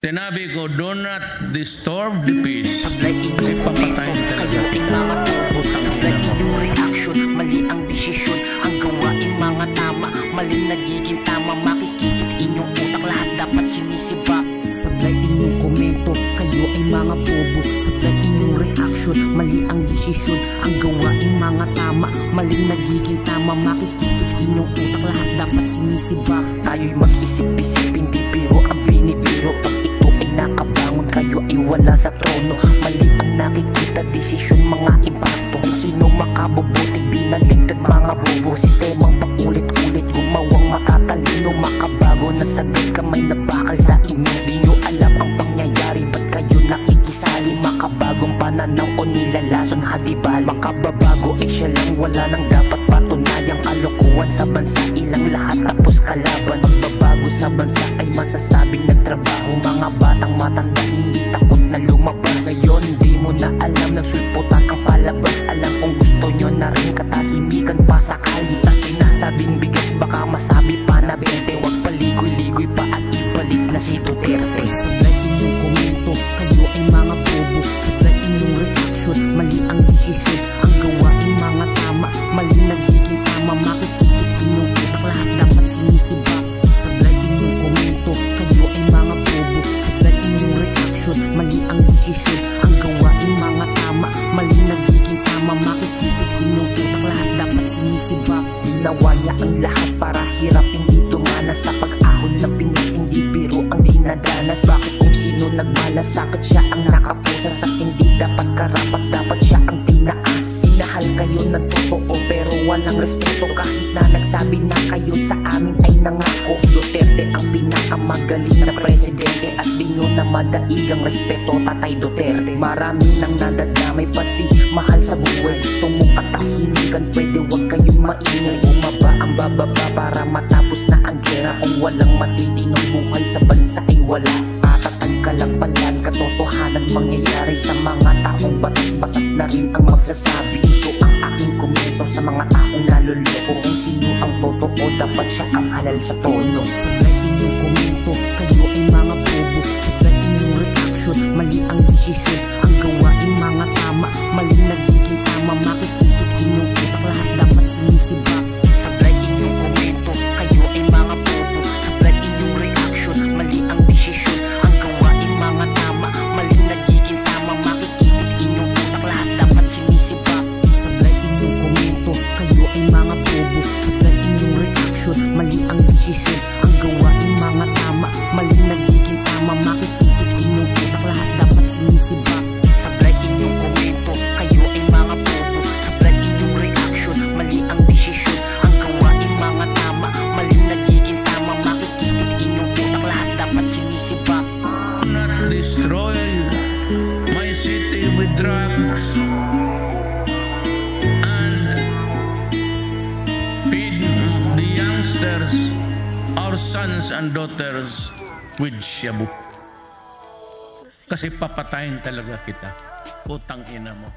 Sinabi ko, do not disturb the peace. Kasi papatayin talaga kita. Sablay inyong reaction, mali ang desisyon. Ang gawain mga tama, mali nagiging tama. Makikikit inyong utak, lahat dapat sinisiba. Sablay inyong komento, kayo ay mga bobo. Sablay inyong reaction, mali ang desisyon. Ang gawain mga tama, mali nagiging tama. Makikikit inyong utak, lahat dapat sinisiba. Tayo'y mag-isip-isip, hindi biro ang binibiro. Pag ito ay nakabangon, kayo ay wala sa trono. Mali ang nakikita, desisyon, mga impacto. Sino makabubuti, binaligtad mga bobo. Sistemang pakulit-ulit, gumawang matatalino. Makabago na sagad, kamay na bakal sa inyo. Di nyo alam ang pangyayari, ba't kayo nakikisali? Makabagong pananaw o nilalason hadibal. Makababago ay siya lang, wala nang dapat patunayang kalokohan sa bansa. Ilang lahat tapos kalaban. Magbabago sa bansa ay masasabing nagtrabaho. Mga batang matanda hindi takot na lumabas. Ngayon di mo na alam, nagsulputan ang palabas. Alam kung gusto nyo na rin katahimikan pa sakali. Sa sinasabing bigas baka masabi pa na 20. Huwag paligoy-ligoy pa at ibalik na si Duterte. Sablay inyong komento, kayo ay mga bobo. Sablay inyong reaction, mali ang desisyon. Ang gawain mga tama, mali nagiging tama. Makikikit inyong utak, lahat dapat sinisiba. Sablay inyong komento, kayo ay mga bobo. Sablay inyong reaction, mali ang desisyon. Ang gawain mga tama, mali nagiging tama. Makikikit inyong utak, lahat dapat sinisiba. Ginawa niya ang lahat para hirap hindi dumanas. Sa pag-ahon ng Pinas, hindi biro ang dinadanas. Bakit kung sino nagmalasakit, siya ang nakapusa sa hindi dapat karapat, dapat siya ang tinaas. Sinahal kayo ng totoo pero walang respeto. Kahit na nagsabi na kayo sa amin ay nangako. Duterte ang pinakamagaling na presidente at di nyo na madaigang respeto, Tatay Duterte. Marami nang nadadamay pati mahal sa buhay. Tumukatahimikan, pwede wag kayong maingay. Bumaba ang bababa para matapos na ang gera. Kung walang matitinong buhay sa bansa ay wala. Tatatag ka lang palagi, katotohanan mangyayari sa mga taong batas-batas na rin ang magsasabi. Ito ang aking komento sa mga taong naluloko. Kung sino ang totoo, dapat siya ang halal sa tono. Sablay inyong komento, kayo ay mga bobo. Sablay inyong reaction, mali ang desisyon. Ang gawain mga tama, mali nagiging tama. Makikikit inyong utak, lahat dapat sinisiba. Sablay inyong komento, kayo ay mga bobo. Sablay inyong reaction, mali ang desisyon. Ang gawain mga tama, mali nagiging tama. Makikikit inyong utak, lahat dapat sinisiba. Sablay inyong komento, kayo ay mga bobo. Sablay inyong reaction, mali ang desisyon. Ang gawain mga tama, mali nagiging tama. Makikikit inyong utak, lahat dapat sinisiba. Sablay inyong komento, kayo ay mga bobo. Sablay inyong reaction, mali ang desisyon. Ang gawain mga tama, mali nagiging tama. Makikikit inyong utak, lahat dapat sinisiba. Do not destroy my city with drugs and feed the youngsters, our sons and daughters, with shabu. Kasi papatayin talaga kita. Putang ina mo.